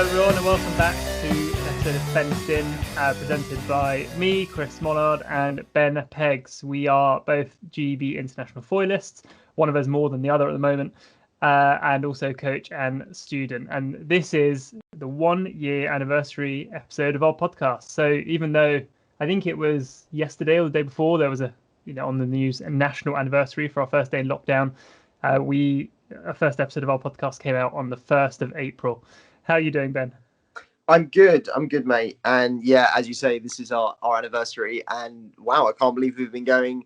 Hello everyone and welcome back to episode of Fenced In, presented by me, Chris Mollard, and Ben Peggs. We are both GB international foilists, one of us more than the other at the moment, and also coach and student. And this is the 1 year anniversary episode of our podcast. So even though I think it was yesterday or the day before, there was on the news, a national anniversary for our first day in lockdown, our first episode of our podcast came out on the 1st of April. How are you doing, Ben? I'm good, mate. And yeah, as you say, this is our anniversary. And wow, I can't believe we've been going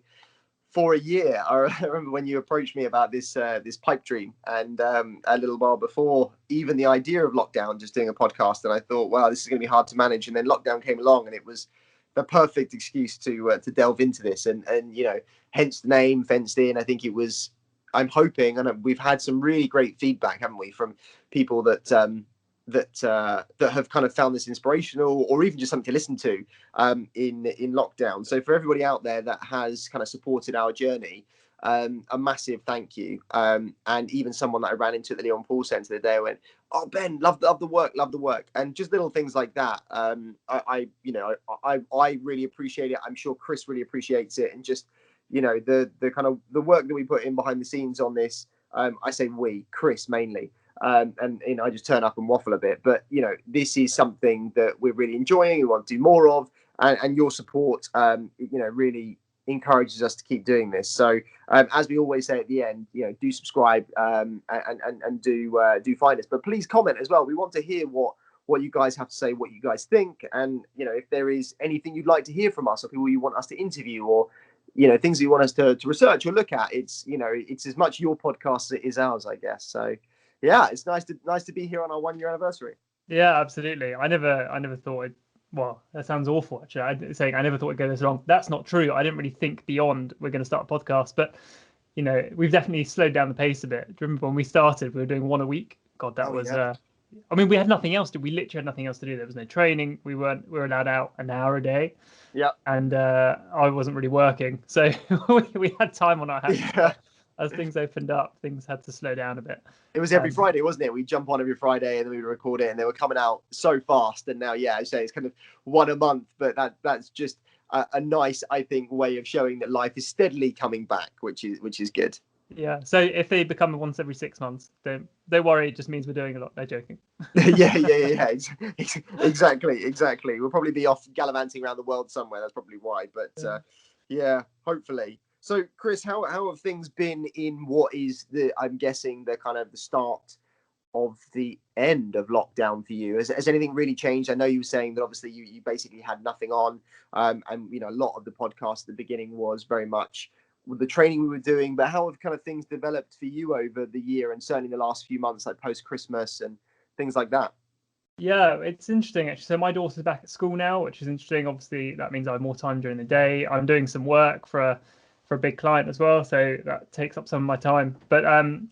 for a year. I remember when you approached me about this pipe dream, and a little while before even the idea of lockdown, just doing a podcast. And I thought, wow, this is going to be hard to manage. And then lockdown came along, and it was the perfect excuse to delve into this. And hence the name Fenced In. I think it was. I'm hoping, and we've had some really great feedback, haven't we, from people that have kind of found this inspirational, or even just something to listen to in lockdown. So for everybody out there that has kind of supported our journey, a massive thank you. And even someone that I ran into at the Leon Paul Centre the day, I went, "Oh, Ben, love the work," and just little things like that. I really appreciate it. I'm sure Chris really appreciates it, and just the kind of the work that we put in behind the scenes on this. I say we, Chris mainly. And I just turn up and waffle a bit, but this is something that we're really enjoying. We want to do more of, and your support really encourages us to keep doing this. So as we always say at the end, do subscribe and do find us, but please comment as well. We want to hear what you guys have to say, what you guys think, and if there is anything you'd like to hear from us, or people you want us to interview, or things that you want us to research or look at. It's it's as much your podcast as it is ours, I guess. So yeah, it's nice to be here on our 1 year anniversary. Yeah, absolutely. I never thought well, that sounds awful actually. I never thought it'd go this long. That's not true. I didn't really think beyond we're going to start a podcast, but we've definitely slowed down the pace a bit. Do you remember when we started, we were doing one a week? God, that was yeah. We had nothing else to. We literally had nothing else to do. There was no training. We were allowed out an hour a day. Yeah. And I wasn't really working, so we had time on our hands. Yeah. As things opened up, things had to slow down a bit. It was every Friday, wasn't it? We'd jump on every Friday and then we'd record it, and they were coming out so fast. And now, yeah, I say it's kind of one a month, but that's just a nice, I think, way of showing that life is steadily coming back, which is good. Yeah. So if they become once every 6 months, don't worry. It just means we're doing a lot. They're joking. yeah. Exactly. We'll probably be off gallivanting around the world somewhere. That's probably why. But yeah, hopefully. So, Chris, how have things been in what is I'm guessing the kind of the start of the end of lockdown for you? Has anything really changed? I know you were saying that obviously you basically had nothing on, and a lot of the podcast at the beginning was very much with the training we were doing. But how have kind of things developed for you over the year, and certainly the last few months, like post Christmas and things like that? Yeah, it's interesting actually. So my daughter's back at school now, which is interesting. Obviously, that means I have more time during the day. I'm doing some work for a big client as well, so that takes up some of my time. But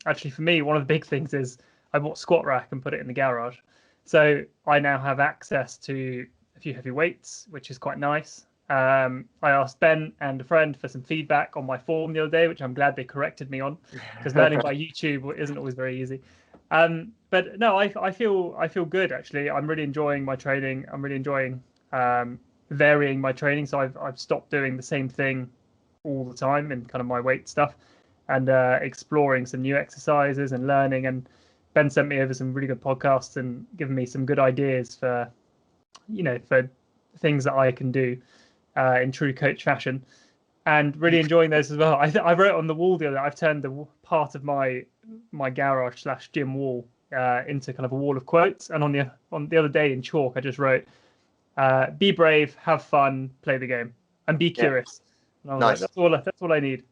actually for me, one of the big things is I bought a squat rack and put it in the garage, so I now have access to a few heavy weights, which is quite nice. I asked Ben and a friend for some feedback on my form the other day, which I'm glad they corrected me on, because learning by YouTube isn't always very easy. But no, I feel good actually. I'm really enjoying my training. I'm really enjoying varying my training, so I've stopped doing the same thing all the time in kind of my weight stuff, and exploring some new exercises and learning. And Ben sent me over some really good podcasts and given me some good ideas for things that I can do in true coach fashion, and really enjoying those as well. I wrote on the wall the other day, I've turned the part of my garage / gym wall into kind of a wall of quotes, and on the other day in chalk I just wrote, be brave, have fun, play the game, and be curious. And I was like, that's all I need.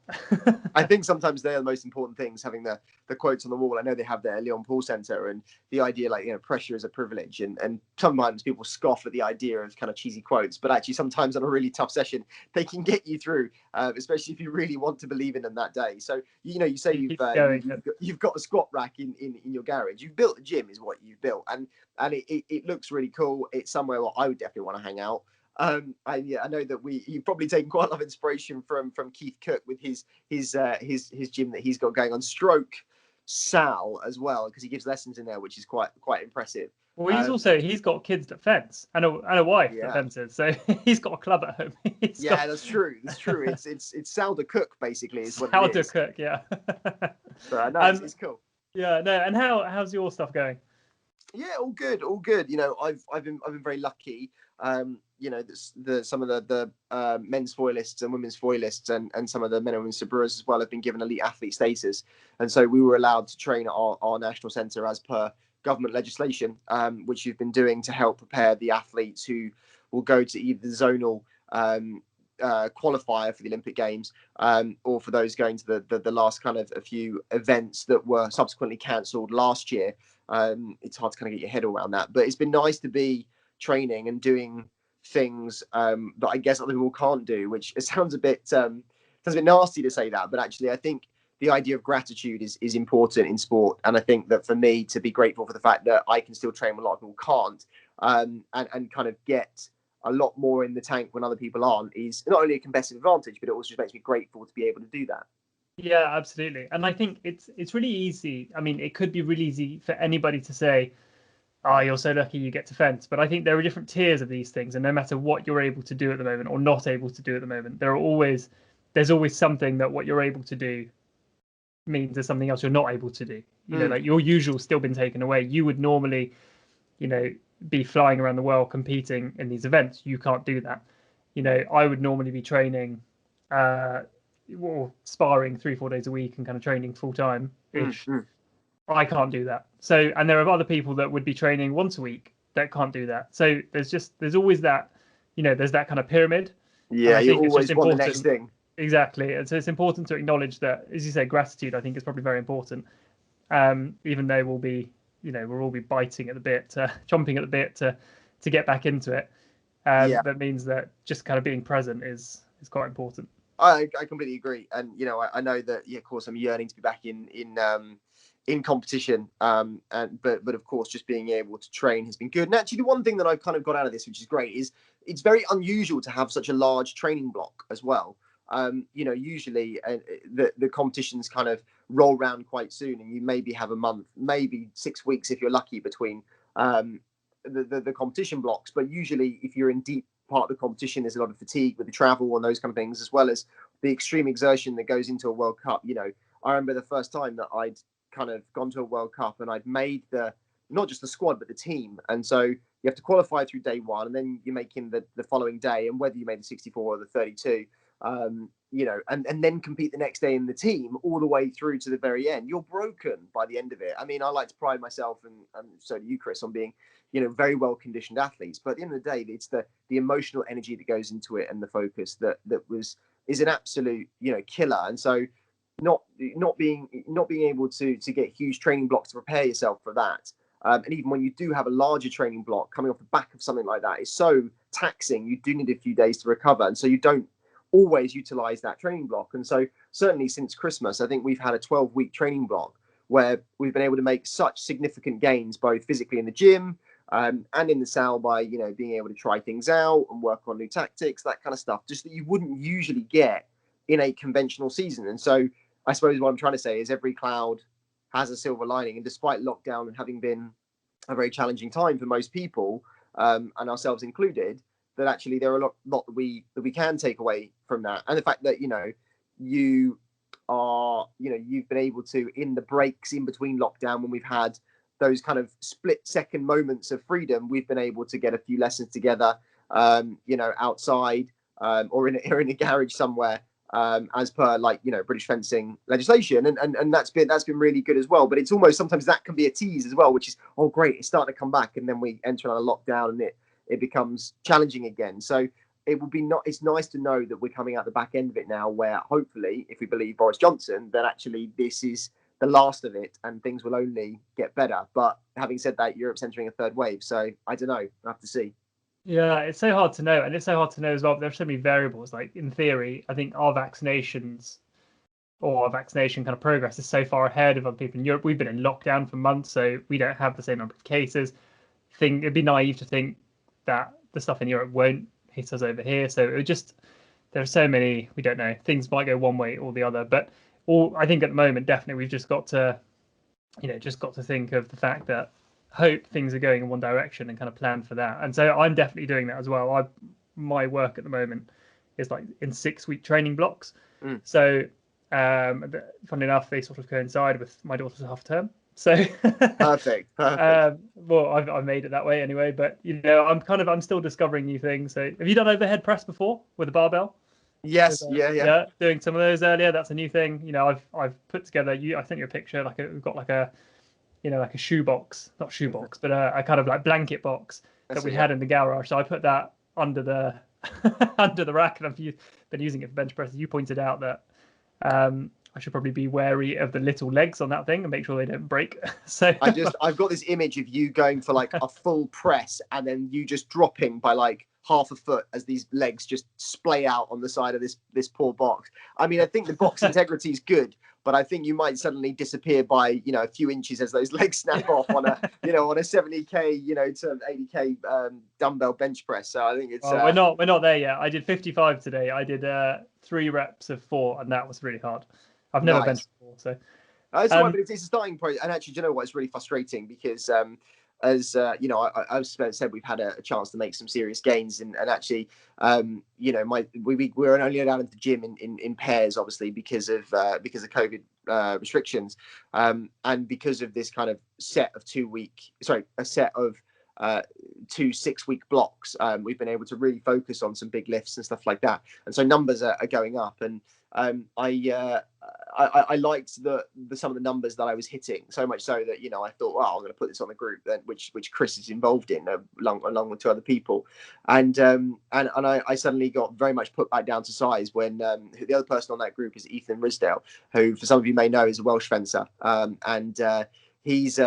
I think sometimes they're the most important things, having the quotes on the wall. I know they have their Leon Paul Centre, and the idea, like, pressure is a privilege. And sometimes people scoff at the idea of kind of cheesy quotes, but actually sometimes on a really tough session, they can get you through, especially if you really want to believe in them that day. So, you say you've got a squat rack in your garage. You've built a gym is what you've built. And it looks really cool. It's somewhere where I would definitely want to hang out. I know that you've probably taken quite a lot of inspiration from Keith Cook with his gym that he's got going on, stroke Sal as well, because he gives lessons in there, which is quite impressive. Well, he's got kids that fence and a wife that Yeah. fences, so he's got a club at home. That's true. That's true. It's sourdough cook basically is what it Sourdough is. cook, yeah. But no, it's cool. Yeah, no. And how's your stuff going? Yeah, all good, all good. You know, I've been very lucky. You know, some of the men's foilists and women's foilists and some of the men and women's sabreurs as well have been given elite athlete status, and so we were allowed to train at our national centre as per government legislation, which you've been doing to help prepare the athletes who will go to either the zonal qualifier for the Olympic Games, or for those going to the last kind of a few events that were subsequently cancelled last year. It's hard to kind of get your head around that, but it's been nice to be training and doing things that I guess other people can't do, which it sounds a bit nasty to say that, but actually I think the idea of gratitude is important in sport, and I think that for me to be grateful for the fact that I can still train when a lot of people can't, and kind of get a lot more in the tank when other people aren't, is not only a competitive advantage, but it also just makes me grateful to be able to do that. Yeah, absolutely. And I think it's really easy. I mean, it could be really easy for anybody to say, "Oh, you're so lucky you get to fence." But I think there are different tiers of these things, and no matter what you're able to do at the moment or not able to do at the moment, there's always something that what you're able to do means there's something else you're not able to do. You know, like your usual's still been taken away. You would normally, you know, be flying around the world competing in these events. You can't do that. You know, I would normally be training or sparring 3-4 days a week and kind of training full time ish. I can't do that. So, and there are other people that would be training once a week that can't do that. So there's always that, you know, there's that kind of pyramid. Yeah, you always want the next thing. Exactly. And so it's important to acknowledge that, as you say, gratitude, I think, is probably very important. Even though we'll all be biting at the bit, chomping at the bit to get back into it. That means that just kind of being present is quite important. I completely agree, and you know, I know that. Yeah, of course, I'm yearning to be back in competition. But of course, just being able to train has been good. And actually, the one thing that I've kind of got out of this, which is great, is it's very unusual to have such a large training block as well. You know, usually the competitions kind of roll around quite soon, and you maybe have a month, maybe 6 weeks if you're lucky between the competition blocks. But usually, if you're in deep part of the competition, there's a lot of fatigue with the travel and those kind of things, as well as the extreme exertion that goes into a World Cup. You know, I remember the first time that I'd kind of gone to a World Cup and I'd made not just the squad but the team, and so you have to qualify through day one, and then you're making the following day, and whether you made the 64 or the 32, you know, and then compete the next day in the team all the way through to the very end. You're broken by the end of it. I mean, I like to pride myself, and so do you, Chris, on being, you know, very well conditioned athletes. But at the end of the day, it's the emotional energy that goes into it and the focus that is an absolute, you know, killer. And so not being able to get huge training blocks to prepare yourself for that. And even when you do have a larger training block coming off the back of something like that, is so taxing. You do need a few days to recover, and so you don't always utilize that training block. And so certainly since Christmas, I think we've had a 12-week training block where we've been able to make such significant gains, both physically in the gym and in the cell, by, you know, being able to try things out and work on new tactics, that kind of stuff, just that you wouldn't usually get in a conventional season. And so I suppose what I'm trying to say is every cloud has a silver lining, and despite lockdown and having been a very challenging time for most people, and ourselves included, that actually there are a lot that we can take away from that. And the fact that, you know, you've been able to, in the breaks in between lockdown, when we've had those kind of split second moments of freedom, we've been able to get a few lessons together, you know, outside, or in a garage somewhere, as per, like, you know, British fencing legislation, and that's been really good as well. But it's almost sometimes that can be a tease as well, which is, oh great, it's starting to come back, and then we enter on a lockdown and it becomes challenging again. So it's nice to know that we're coming out the back end of it now, where hopefully, if we believe Boris Johnson, that actually this is the last of it and things will only get better. But having said that, Europe's entering a third wave, so I don't know, we'll have to see. Yeah, it's so hard to know, and it's so hard to know as well. There's so many variables. Like, in theory, I think our vaccinations or our vaccination kind of progress is so far ahead of other people in Europe. We've been in lockdown for months, so we don't have the same number of cases. It'd be naive to think that the stuff in Europe won't hit us over here. So there are so many, we don't know. Things might go one way or the other, but I think at the moment, definitely, we've just got to think of the fact that hope things are going in one direction and kind of plan for that. And so I'm definitely doing that as well. My work at the moment is like in 6-week training blocks. So funny enough, they sort of coincide with my daughter's half term. So Perfect. well, I've made it that way anyway. But I'm still discovering new things. So have you done overhead press before with a barbell? Yes, yeah. Doing some of those earlier. That's a new thing. I've put together. I sent you a picture. We've got like a like a shoebox, not shoebox, but a kind of like blanket box that we had in the garage. So I put that under the under the rack, and I've been using it for bench press. You pointed out that I should probably be wary of the little legs on that thing and make sure they don't break. So I've got this image of you going for like a full press and then you just dropping by like half a foot as these legs just splay out on the side of this poor box. I mean, I think the box integrity is good, but I think you might suddenly disappear by a few inches as those legs snap off on a on a 70k to 80k dumbbell bench press. So I think it's we're not there yet. I did 55 today. I did 3 reps of 4, and that was really hard. I've never benched before, so it's all right, but it's a starting point. And actually, do you know what? It's really frustrating because as I've said, we've had a chance to make some serious gains, and actually, we're only allowed into the gym in pairs, obviously because of COVID restrictions, and because of this kind of set of 2 6-week blocks, we've been able to really focus on some big lifts and stuff like that, and so numbers are going up, and I liked some of the numbers that I was hitting, so much so that I thought, well, I'm going to put this on the group then, which Chris is involved in along with 2 other people, and I suddenly got very much put back down to size when the other person on that group is Ethan Risdale, who for some of you may know is a Welsh fencer, and he's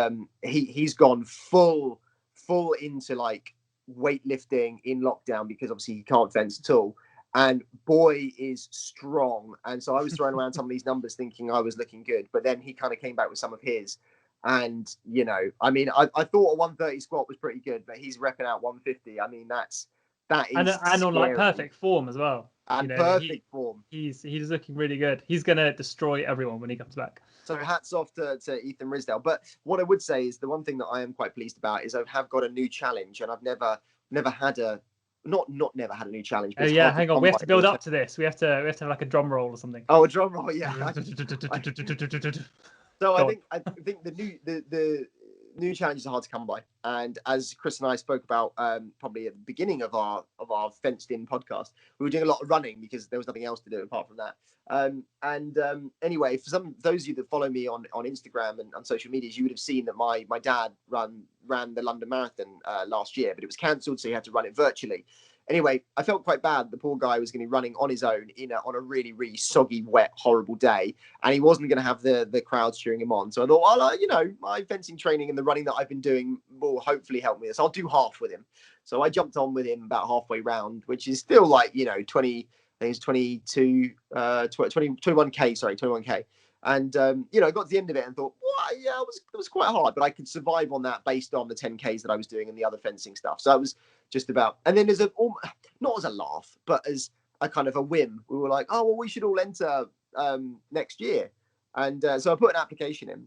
gone full into like weightlifting in lockdown because obviously he can't fence at all. And boy is strong. And so I was throwing around some of these numbers thinking I was looking good, but then he kind of came back with some of his. And, I mean, I thought a 130 squat was pretty good, but he's repping out 150. I mean, that is and on like perfect form as well. And perfect form. He's looking really good. He's going to destroy everyone when he comes back. So hats off to Ethan Risdale. But what I would say is the one thing that I am quite pleased about is I have got a new challenge, and I've never had a never had a new challenge. But hang on. We have to build up to this. We have to have like a drum roll or something. Oh, a drum roll, yeah. So I think the new challenges are hard to come by, and as Chris and I spoke about probably at the beginning of our fenced in podcast, we were doing a lot of running because there was nothing else to do apart from that. Anyway, for those of you that follow me on Instagram and on social medias, you would have seen that my dad ran the London Marathon last year, but it was cancelled, so he had to run it virtually. Anyway, I felt quite bad. The poor guy was going to be running on his own on a really, really soggy, wet, horrible day, and he wasn't going to have the crowds cheering him on. So I thought, well, my fencing training and the running that I've been doing will hopefully help me. So I'll do half with him. So I jumped on with him about halfway round, which is still like 20. I think it's 21k. And I got to the end of it and thought, well, yeah, it was quite hard, but I could survive on that based on the 10Ks that I was doing and the other fencing stuff. So that was just about. And then not as a laugh, but as a kind of a whim, we were like, oh, well, we should all enter next year. And so I put an application in.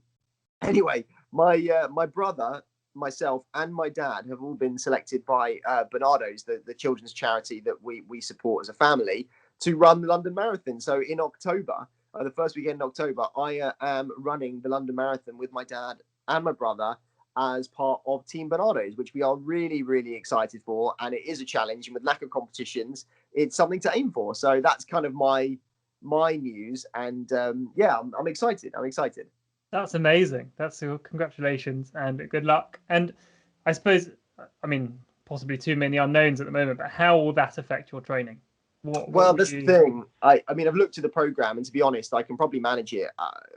Anyway, my brother, myself, and my dad have all been selected by Bernardo's, the children's charity that we support as a family, to run the London Marathon. So in October, the first weekend in October, I am running the London Marathon with my dad and my brother as part of Team Bernardo's, which we are really, really excited for. And it is a challenge, and with lack of competitions, it's something to aim for. So that's kind of my news. And I'm excited. That's amazing. That's congratulations and good luck. And I suppose, possibly too many unknowns at the moment, but how will that affect your training? That's the thing. I mean, I've looked at the program, and to be honest, I can probably manage it.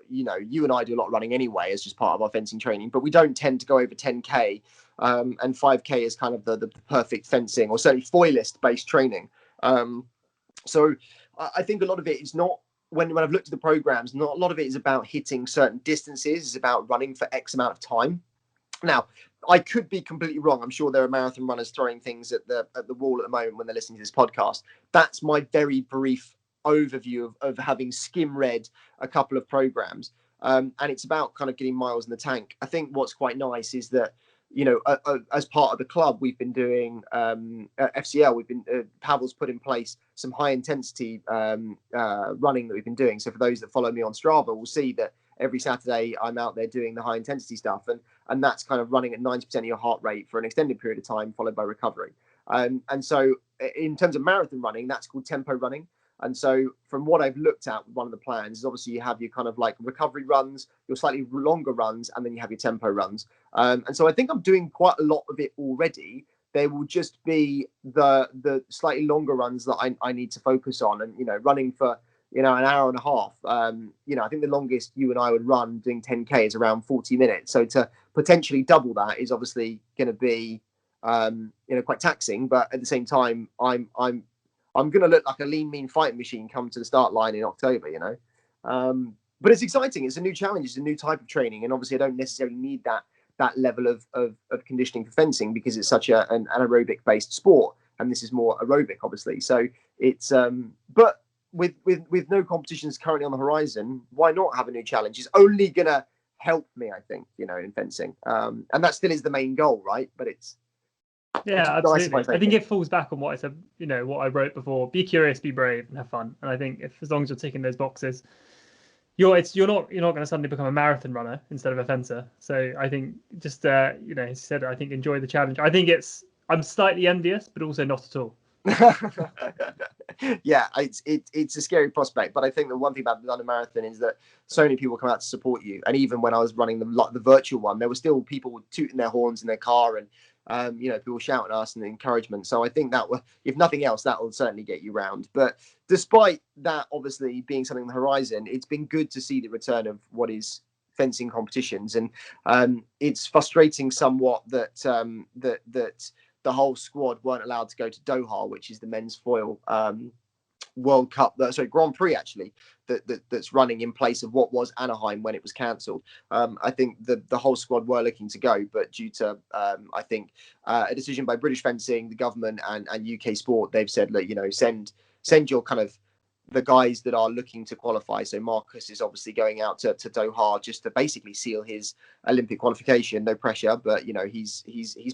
You and I do a lot of running anyway as just part of our fencing training, but we don't tend to go over 10k, and 5k is kind of the perfect fencing, or certainly foilist based training. So I think a lot of it is not, when I've looked at the programs, not a lot of it is about hitting certain distances. It's about running for X amount of time. Now, I could be completely wrong. I'm sure there are marathon runners throwing things at the wall at the moment when they're listening to this podcast. That's my very brief overview of having skim read a couple of programs. And it's about kind of getting miles in the tank. I think what's quite nice is that as part of the club, we've been doing FCL. We've been Pavel's put in place some high intensity running that we've been doing. So for those that follow me on Strava, will see that every Saturday I'm out there doing the high intensity stuff, and that's kind of running at 90% of your heart rate for an extended period of time, followed by recovery. And so in terms of marathon running, that's called tempo running. And so from what I've looked at, one of the plans is obviously you have your kind of like recovery runs, your slightly longer runs, and then you have your tempo runs. And so I think I'm doing quite a lot of it already. There will just be the slightly longer runs that I need to focus on, and running for an hour and a half. I think the longest you and I would run doing 10K is around 40 minutes. So to potentially double that is obviously going to be quite taxing. But at the same time, I'm going to look like a lean, mean fighting machine come to the start line in October. But it's exciting. It's a new challenge. It's a new type of training, and obviously I don't necessarily need that level of conditioning for fencing because it's such an anaerobic based sport, and this is more aerobic, obviously. So it's but with no competitions currently on the horizon, why not have a new challenge? It's only gonna help me, I think, in fencing, and that still is the main goal, right? But it's absolutely. Nice, I think it falls back on what I said, what I wrote before: be curious, be brave, and have fun. And I think as long as you're ticking those boxes, you're not going to suddenly become a marathon runner instead of a fencer. So I think just as you said, I think enjoy the challenge. I think I'm slightly envious, but also not at all. Yeah, it's a scary prospect, but I think the one thing about the London Marathon is that so many people come out to support you. And even when I was running the virtual one, there were still people tooting their horns in their car and people shouting at us and the encouragement. So I think that if nothing else, that will certainly get you round. But despite that obviously being something on the horizon, it's been good to see the return of what is fencing competitions, and it's frustrating somewhat that the whole squad weren't allowed to go to Doha, which is the men's foil World Cup, Grand Prix actually, that's running in place of what was Anaheim when it was cancelled. I think the whole squad were looking to go, but due to I think a decision by British Fencing, the government, and UK Sport, they've said, look, send your kind of the guys that are looking to qualify. So Marcus is obviously going out to Doha just to basically seal his Olympic qualification. No pressure, but he's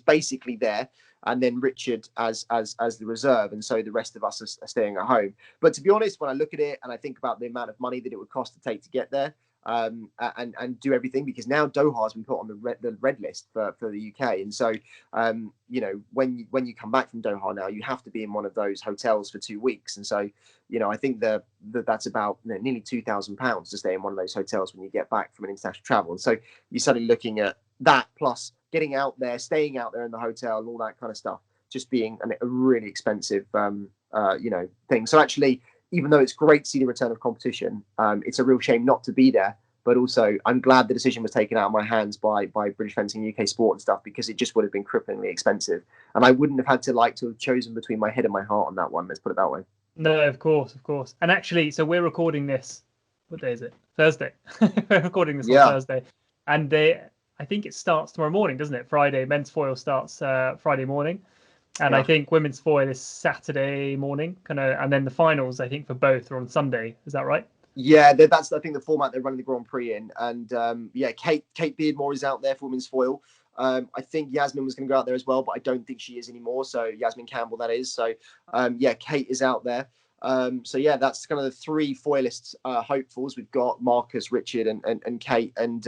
basically there. And then Richard as the reserve, and so the rest of us are staying at home. But to be honest, when I look at it and I think about the amount of money that it would cost to get there, and do everything, because now Doha has been put on the red list for the UK, and so when you come back from Doha now, you have to be in one of those hotels for 2 weeks, and so I think that's about nearly £2,000 to stay in one of those hotels when you get back from an international travel, and so you're suddenly looking at that plus getting out there, staying out there in the hotel, and all that kind of stuff, just being a really expensive thing. So actually, even though it's great to see the return of competition, it's a real shame not to be there. But also, I'm glad the decision was taken out of my hands by British Fencing, UK Sport and stuff, because it just would have been cripplingly expensive. And I wouldn't have had to have chosen between my head and my heart on that one. Let's put it that way. No, of course. And actually, so we're recording this. What day is it? Thursday. We're recording this on Thursday. And I think it starts tomorrow morning, doesn't it? Friday. Men's foil starts Friday morning. And I think women's foil is Saturday morning, and then the finals, I think, for both are on Sunday. Is that right? Yeah, that's I think the format they're running the Grand Prix in. And Kate Beardmore is out there for women's foil. I think Yasmin was going to go out there as well, but I don't think she is anymore. So Yasmin Campbell, that is. So Kate is out there. That's kind of the three foilists hopefuls. We've got Marcus, Richard, and Kate, and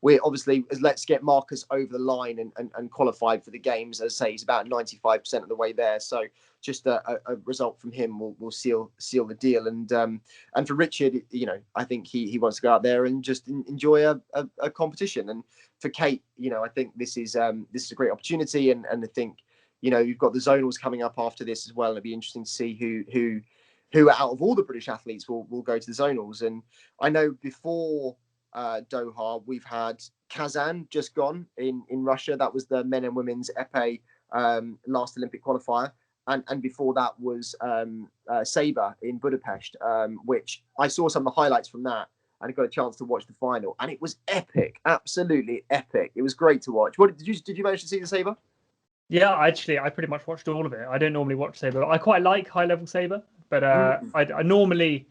we're obviously, let's get Marcus over the line and qualified for the games. As I say, he's about 95% of the way there, so just a result from him will seal the deal. And for Richard, I think he wants to go out there and just enjoy a competition. And for Kate, I think this is a great opportunity, and I think you've got the zonals coming up after this as well. It'll be interesting to see who out of all the British athletes will go to the zonals. And I know before Doha, we've had Kazan just gone in Russia. That was the men and women's epee last Olympic qualifier. And before that was Sabre in Budapest, which I saw some of the highlights from that, and I got a chance to watch the final, and it was epic, absolutely epic. It was great to watch. What did you manage to see the Sabre? Yeah, actually, I pretty much watched all of it. I don't normally watch Sabre. I quite like high level Sabre, but I normally,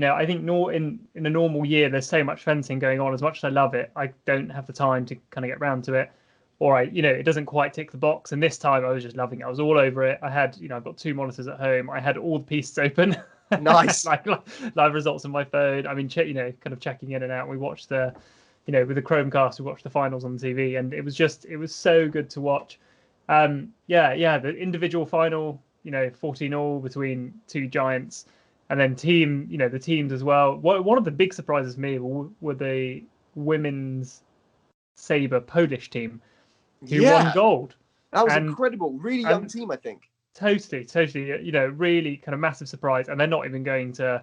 I think in a normal year, there's so much fencing going on. As much as I love it, I don't have the time to kind of get round to it. or it doesn't quite tick the box. And this time I was just loving it. I was all over it. I had, I've got 2 monitors at home. I had all the pieces open. Nice. like live results on my phone. I mean, kind of checking in and out. We watched with the Chromecast, we watched the finals on the TV, and it was so good to watch. The individual final, 14 all between two giants, and then the teams as well. One of the big surprises to me were the women's Sabre Polish team who won gold. That was incredible. Really young team, I think. Totally. Really kind of massive surprise, and they're not even going to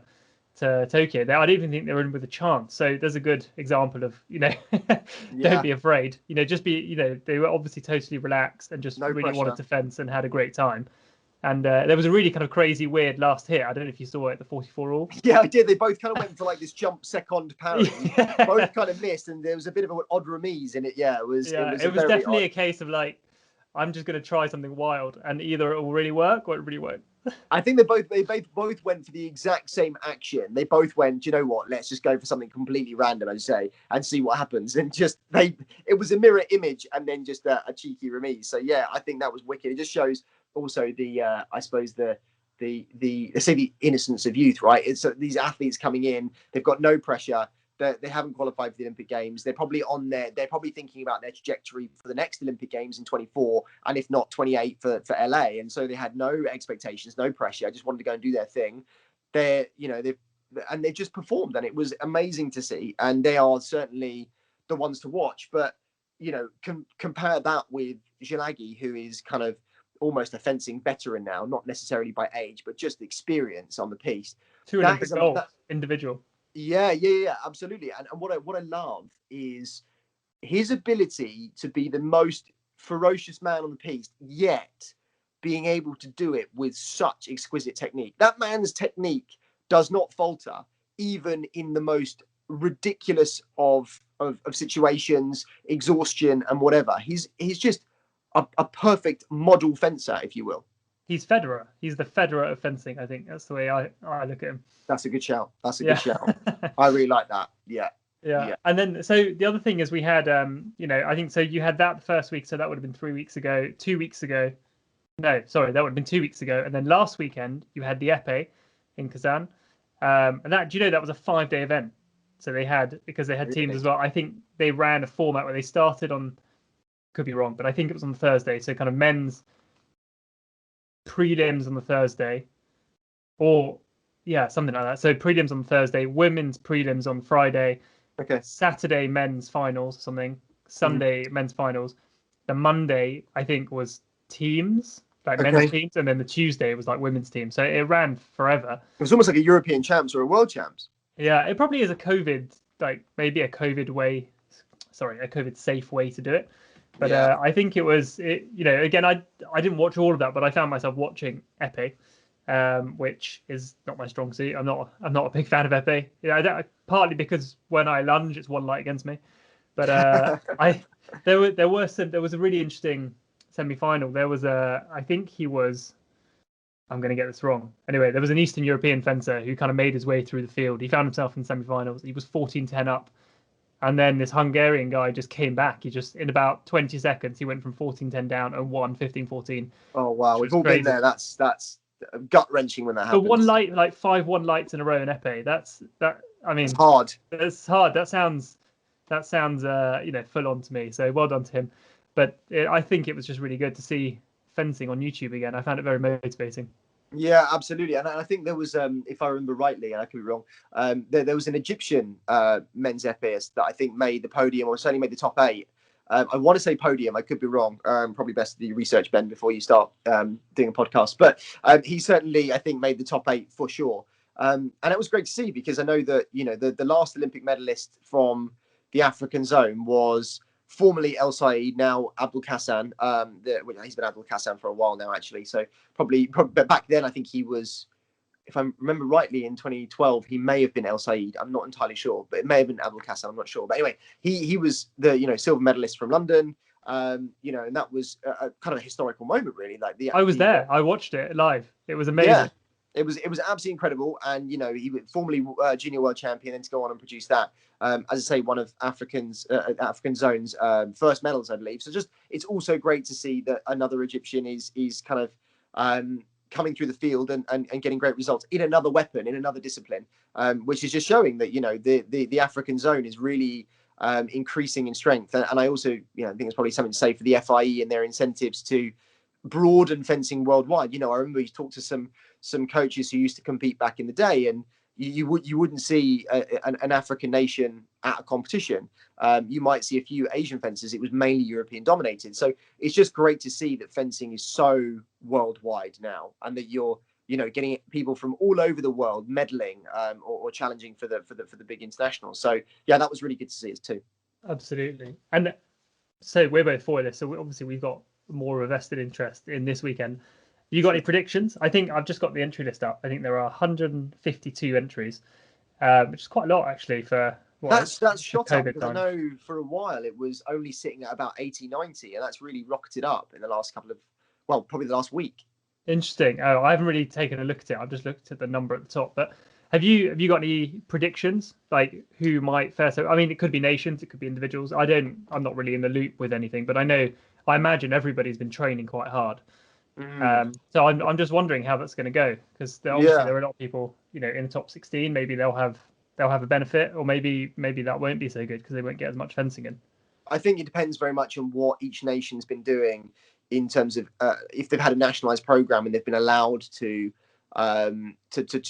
Tokyo. I don't even think they're in with a chance. So there's a good example of don't be afraid. Just be they were obviously totally relaxed and just really wanted to fence and had a great time. And there was a really kind of crazy, weird last hit. I don't know if you saw it, the 44 all. Yeah, I did. They both kind of went for like this jump second parry. Both kind of missed, and there was a bit of an odd remise in it. Yeah, it was definitely a case of like, I'm just going to try something wild, and either it will really work or it really won't. I think they both went for the exact same action. They both went, you know what? Let's just go for something completely random, as you say, and see what happens. And it was a mirror image, and then just a cheeky remise. So yeah, I think that was wicked. It just shows also the I suppose the let's say the innocence of youth, right? It's these athletes coming in, they've got no pressure. They haven't qualified for the Olympic Games. They're probably they're probably thinking about their trajectory for the next Olympic Games in 24, and if not 28 for LA. And so they had no expectations, no pressure. I just wanted to go and do their thing. They've just performed, and it was amazing to see. And they are certainly the ones to watch. But compare that with Zhelagi, who is kind of almost a fencing veteran now, not necessarily by age, but just experience on the piste. 2 Olympic goals, individual. Yeah, absolutely. And what I love is his ability to be the most ferocious man on the piste, yet being able to do it with such exquisite technique. That man's technique does not falter, even in the most ridiculous of situations, exhaustion and whatever. He's just a perfect model fencer, if you will. He's Federer. He's the Federer of fencing. I think that's the way I look at him. That's a good shout. Good shout. I really like that. Yeah. And then, so the other thing is we had, I think so. You had that the first week, so that would have been 3 weeks ago. 2 weeks ago, no, sorry, that would have been 2 weeks ago. And then last weekend you had the Epee in Kazan, and that that was a 5-day event. So because they had teams as well. I think they ran a format where they started on, could be wrong, but I think it was on Thursday. So kind of men's prelims on the Thursday, or something like that. So prelims on Thursday, women's prelims on Friday, Saturday men's finals or something, Sunday men's finals. The Monday I think was teams, like men's teams, and then the Tuesday was like women's teams. So it ran forever. It was almost like a European champs or a world champs. Yeah, it probably is a COVID safe way to do it. But I think it was, again, I didn't watch all of that, but I found myself watching Epee, which is not my strong suit. I'm not a big fan of Epee. Partly because when I lunge, it's one light against me. But there was a really interesting semi-final. There was I think he was, I'm going to get this wrong. Anyway, there was an Eastern European fencer who kind of made his way through the field. He found himself in semi-finals. He was 14-10 up. And then this Hungarian guy just came back. He just, in about 20 seconds, he went from 14-10 down and won 15-14. Oh, wow. We've all been there. That's gut-wrenching when that happens. But 5-1 lights in a row in Epee. It's hard. It's hard. That sounds full on to me. So well done to him. But I think it was just really good to see fencing on YouTube again. I found it very motivating. Yeah, absolutely. And I think there was, if I remember rightly, and I could be wrong, there was an Egyptian men's epee that I think made the podium, or certainly made the top 8. I want to say podium. I could be wrong. Probably best to do your research, Ben, before you start doing a podcast. But he certainly, I think, made the top 8 for sure. And it was great to see, because I know that, the last Olympic medalist from the African zone was formerly El Said, now Abdul Kassan. He's been Abdul Kassan for a while now, actually. So probably but back then, I think he was, if I remember rightly, in 2012, he may have been El Said. I'm not entirely sure, but it may have been Abdul Kassan. I'm not sure. But anyway, he was the silver medalist from London. And that was a kind of a historical moment, really. I was there. I watched it live. It was amazing. it was absolutely incredible, and he was formerly junior world champion, and to go on and produce that, as I say, one of African zone's first medals, I believe. So just it's also great to see that another Egyptian is kind of coming through the field and getting great results in another weapon, in another discipline, which is just showing that the African zone is really increasing in strength. And I also think it's probably something to say for the FIE and their incentives to broaden fencing worldwide. I remember you talked to some coaches who used to compete back in the day, and you wouldn't see an African nation at a competition. You might see a few Asian fencers. It was mainly European dominated. So it's just great to see that fencing is so worldwide now, and that you're getting people from all over the world medaling or challenging for the big internationals. So yeah, that was really good to see us too. Absolutely. And so we're both for this. So obviously we've got more of a vested interest in this weekend. You got any predictions? I think I've just got the entry list up. I think there are 152 entries, which is quite a lot actually for that's shot up, because I time. know for a while it was only sitting at about 80, 90, and that's really rocketed up in the last probably the last week. Interesting. Oh, I haven't really taken a look at it. I've just looked at the number at the top. But have you got any predictions, like who might fare? So I mean, it could be nations, it could be individuals. I'm not really in the loop with anything, but I imagine everybody's been training quite hard. So I'm just wondering how that's going to go, because obviously there are a lot of people in the top 16. Maybe they'll have a benefit, or maybe that won't be so good because they won't get as much fencing in. I think it depends very much on what each nation's been doing in terms of if they've had a nationalized program and they've been allowed to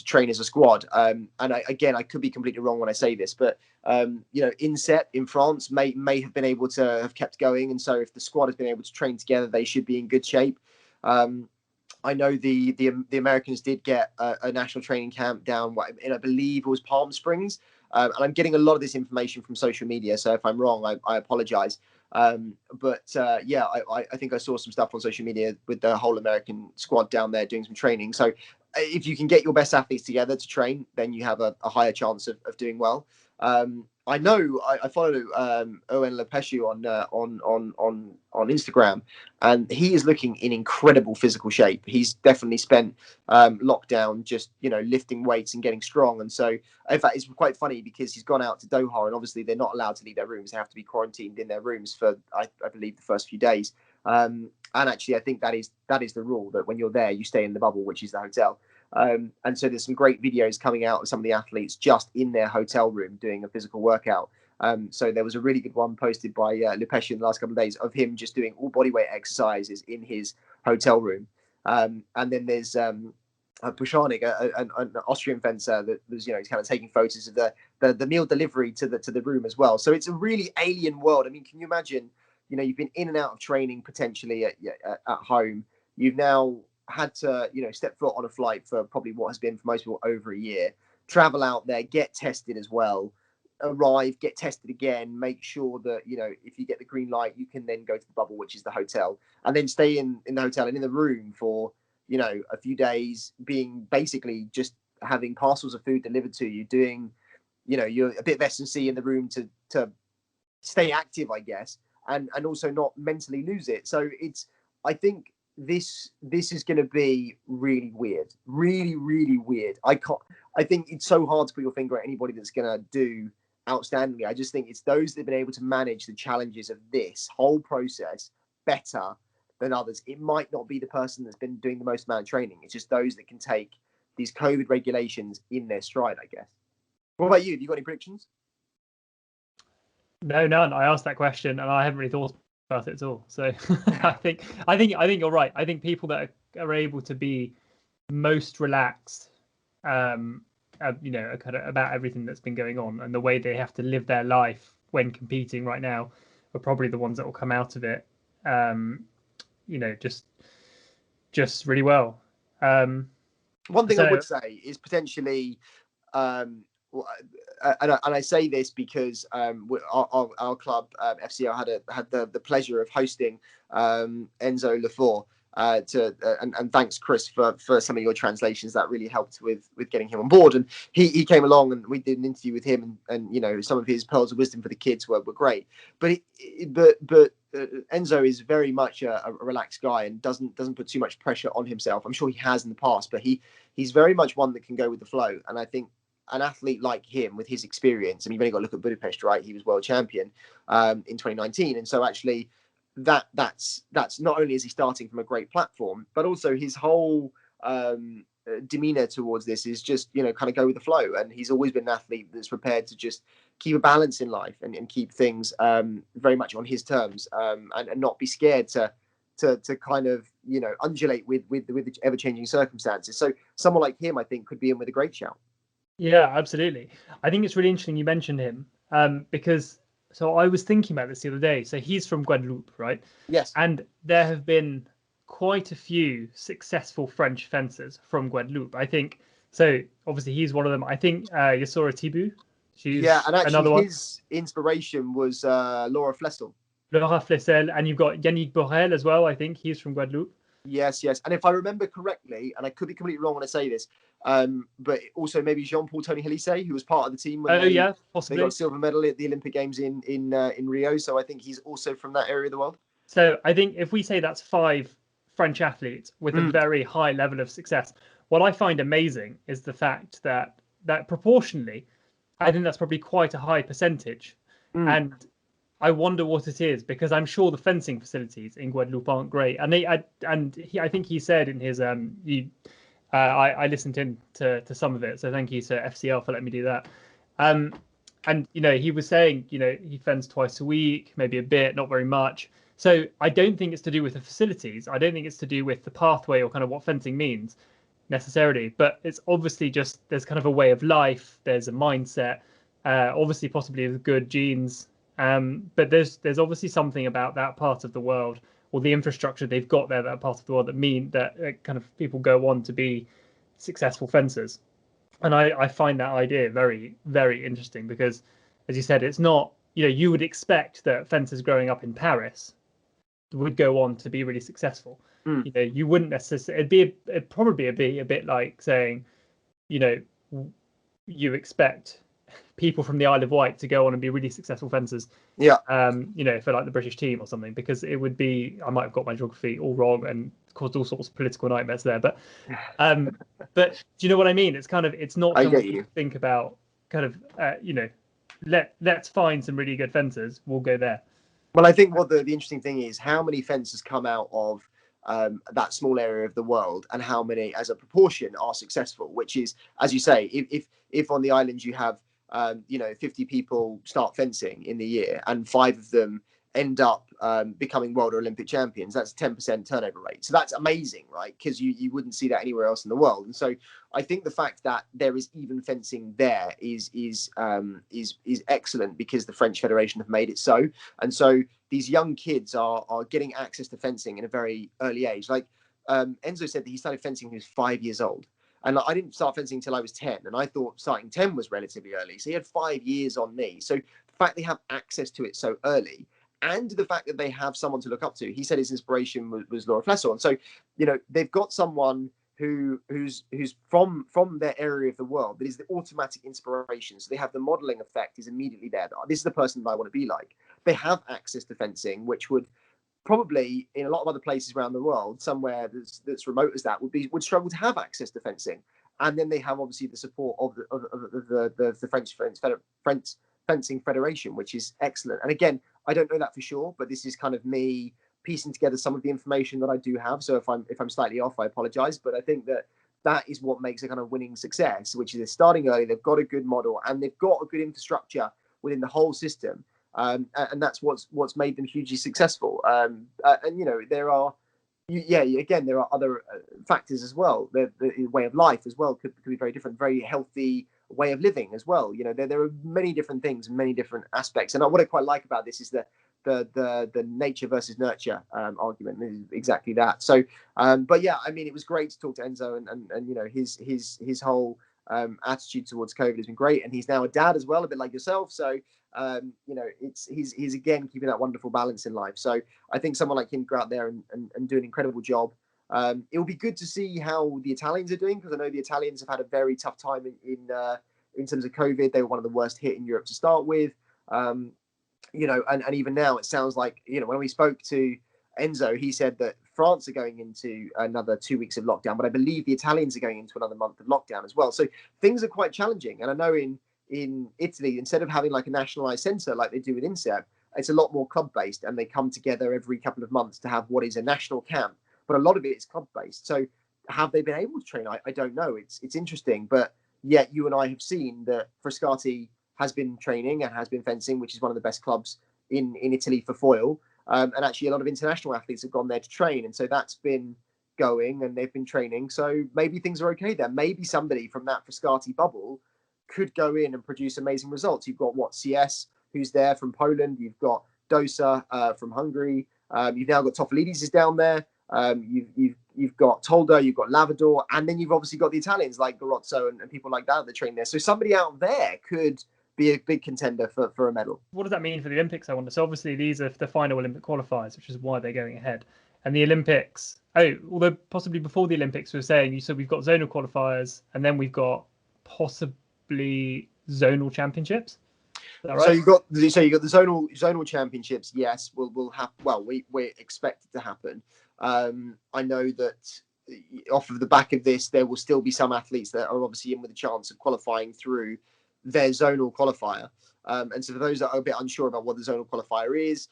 train as a squad. And I could be completely wrong when I say this, but Inset in France may have been able to have kept going, and so if the squad has been able to train together, they should be in good shape. I know the Americans did get a national training camp down in, I believe it was Palm Springs, and I'm getting a lot of this information from social media, so if I'm wrong, I apologize. I think I saw some stuff on social media with the whole American squad down there doing some training. So if you can get your best athletes together to train, then you have a higher chance of doing well. I know I follow Owen Lepeshu on Instagram, and he is looking in incredible physical shape. He's definitely spent lockdown just lifting weights and getting strong. And so in fact, it's quite funny because he's gone out to Doha, and obviously they're not allowed to leave their rooms. They have to be quarantined in their rooms for I believe the first few days. And actually, I think that is the rule, that when you're there, you stay in the bubble, which is the hotel. And so there's some great videos coming out of some of the athletes just in their hotel room doing a physical workout. So there was a really good one posted by Lupesh in the last couple of days of him just doing all bodyweight exercises in his hotel room. And then there's Pushanik, an Austrian fencer that was kind of taking photos of the meal delivery to the room as well. So it's a really alien world. I mean, can you imagine? You've been in and out of training potentially at home. You've now had to step foot on a flight for probably what has been for most people over a year, travel out there, get tested as well, arrive, get tested again, make sure that if you get the green light, you can then go to the bubble, which is the hotel, and then stay in the hotel and in the room for a few days, being basically just having parcels of food delivered to you, doing you're a bit of S&C in the room to stay active, I guess, and also not mentally lose it. So I think this is going to be really weird, really, really weird. I think it's so hard to put your finger at anybody that's going to do outstandingly. I just think it's those that have been able to manage the challenges of this whole process better than others. It might not be the person that's been doing the most amount of training. It's just those that can take these COVID regulations in their stride, I guess. What about you? Have you got any predictions? No, none. I asked that question and I haven't really thought about it at all. So I think you're right. I think people that are able to be most relaxed, kind of about everything that's been going on and the way they have to live their life when competing right now are probably the ones that will come out of it, just really well. One thing I would say is potentially, and I say this because our club FCO had the pleasure of hosting Enzo Lefort. And thanks, Chris, for some of your translations. That really helped with getting him on board. And he came along and we did an interview with him, and some of his pearls of wisdom for the kids were great. But Enzo is very much a relaxed guy and doesn't put too much pressure on himself. I'm sure he has in the past, but he's very much one that can go with the flow. And I think an athlete like him, with his experience, and you've only got to look at Budapest, right? He was world champion in 2019, and so actually that's not only is he starting from a great platform, but also his whole demeanor towards this is just, you know, kind of go with the flow. And he's always been an athlete that's prepared to just keep a balance in life and keep things very much on his terms, and not be scared to kind of, you know, undulate with the ever-changing circumstances. So someone like him, I think, could be in with a great shout. Yeah, absolutely. I think it's really interesting you mentioned him, because so I was thinking about this the other day. So he's from Guadeloupe, right? Yes. And there have been quite a few successful French fencers from Guadeloupe. I think so. Obviously, he's one of them. I think Yasora Tibu. She's And actually another one. his inspiration was Laura Flessel. Laura Flessel, and you've got Yannick Borel as well. I think he's from Guadeloupe. Yes. And if I remember correctly, and I could be completely wrong when I say this, but also maybe Jean-Paul Tony Halise, who was part of the team when Yeah, possibly. they got a silver medal at the Olympic Games in Rio. So I think he's also from that area of the world. So I think if we say that's 5 French athletes with a very high level of success, what I find amazing is the fact that proportionally, I think that's probably quite a high percentage. And I wonder what it is, because I'm sure the fencing facilities in Guadeloupe aren't great. And I think he said in his I listened in to some of it, so thank you to FCL for letting me do that. And you know, he was saying, you know, he fends twice a week, maybe a bit, not very much. So I don't think it's to do with the facilities. I don't think it's to do with the pathway or kind of what fencing means necessarily. But it's obviously just there's kind of a way of life. There's a mindset, obviously possibly with good genes. But there's obviously something about that part of the world, or the infrastructure they've got there, that part of the world, that mean that kind of people go on to be successful fencers. And I find that idea very, very interesting, because, as you said, it's not, you know, you would expect that fencers growing up in Paris would go on to be really successful. You know, you wouldn't necessarily, it'd probably be a bit like saying, you know, you expect people from the Isle of Wight to go on and be really successful fencers. Yeah. You know, for like the British team or something, because it would be, I might have got my geography all wrong and caused all sorts of political nightmares there. But do you know what I mean? It's kind of, it's not something you think about kind of, you know, let's find some really good fencers. We'll go there. Well, I think what the interesting thing is how many fencers come out of that small area of the world, and how many, as a proportion, are successful. Which is, as you say, if on the island you have 50 people start fencing in the year, and 5 of them end up becoming world or Olympic champions, that's a 10% turnover rate. So that's amazing, right? Because you wouldn't see that anywhere else in the world. And so I think the fact that there is even fencing there is excellent, because the French Federation have made it so. And so these young kids are getting access to fencing in a very early age. Like Enzo said that he started fencing when he was 5 years old. And I didn't start fencing until I was 10. And I thought starting 10 was relatively early. So he had 5 years on me. So the fact they have access to it so early, and the fact that they have someone to look up to. He said his inspiration was Laura Flessel. And so, you know, they've got someone who's from their area of the world that is the automatic inspiration. So they have the modeling effect is immediately there. This is the person that I want to be like. They have access to fencing, which would probably in a lot of other places around the world, somewhere that's remote as that, would struggle to have access to fencing. And then they have obviously the support of the French Fencing Federation, which is excellent. And again, I don't know that for sure, but this is kind of me piecing together some of the information that I do have. So if I'm slightly off, I apologize. But I think that is what makes a kind of winning success, which is they're starting early, they've got a good model, and they've got a good infrastructure within the whole system. And that's what's made them hugely successful. And you know, there are other factors as well. The way of life as well could be very different, very healthy way of living as well. You know, there are many different things, many different aspects. And what I quite like about this is the nature versus nurture argument is exactly that. So, but yeah, I mean, it was great to talk to Enzo, and you know, his whole attitude towards COVID has been great, and he's now a dad as well, a bit like yourself. So, you know, he's again keeping that wonderful balance in life. So I think someone like him go out there and do an incredible job. It will be good to see how the Italians are doing, because I know the Italians have had a very tough time in terms of COVID. They were one of the worst hit in Europe to start with. and even now it sounds like, when we spoke to Enzo, he said that France are going into another 2 weeks of lockdown, but I believe the Italians are going into another month of lockdown as well. So things are quite challenging. And I know in Italy, instead of having like a nationalized centre like they do with INSEP, it's a lot more club based, and they come together every couple of months to have what is a national camp. But a lot of it is club based. So have they been able to train? I don't know. It's interesting, but yet you and I have seen that Frascati has been training and has been fencing, which is one of the best clubs in Italy for foil. And actually, a lot of international athletes have gone there to train. And so that's been going, and they've been training. So maybe things are okay there. Maybe somebody from that Frascati bubble could go in and produce amazing results. You've got CS, who's there from Poland. You've got Dosa from Hungary. You've now got Toffolides is down there. You've got Tolda, you've got Lavador, and then you've obviously got the Italians like Garozzo and people like that train there. So somebody out there could be a big contender for a medal. What does that mean for the Olympics, I wonder? So obviously these are the final Olympic qualifiers, which is why they're going ahead. And the Olympics, although possibly before the Olympics, we were saying, you said we've got zonal qualifiers, and then we've got possibly zonal championships. Is that right? So you got the zonal championships. Yes, we'll have. Well, we expect it to happen. I know that off of the back of this, there will still be some athletes that are obviously in with a chance of qualifying through their zonal qualifier. And so for those that are a bit unsure about what the zonal qualifier is,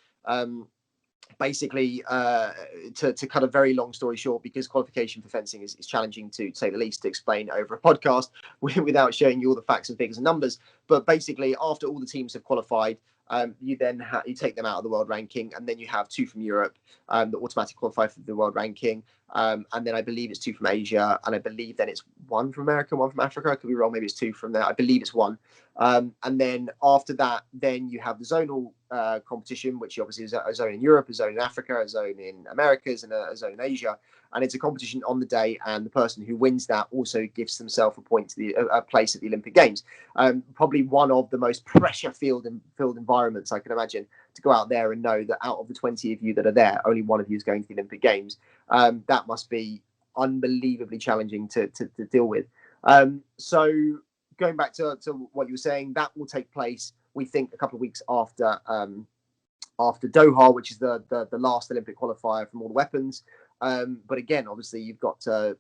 basically, to cut a very long story short, because qualification for fencing is challenging to say the least to explain over a podcast without showing you all the facts and figures and numbers. But basically, after all the teams have qualified, you then you take them out of the world ranking, and then you have 2 from Europe that automatically qualify for the world ranking, and then I believe it's 2 from Asia, and I believe then it's 1 from America, 1 from Africa. I could be wrong, maybe it's 2 from there. I believe it's 1. And then after that, then you have the zonal competition, which obviously is a zone in Europe, a zone in Africa, a zone in Americas, and a zone in Asia. And it's a competition on the day, and the person who wins that also gives themselves a point to a place at the Olympic Games. Probably one of the most pressure-filled environments I can imagine, to go out there and know that out of the 20 of you that are there, only one of you is going to the Olympic Games. That must be unbelievably challenging to deal with. So going back to what you were saying, that will take place, we think, a couple of weeks after Doha, which is the last Olympic qualifier from all the weapons. But again, obviously, you've got to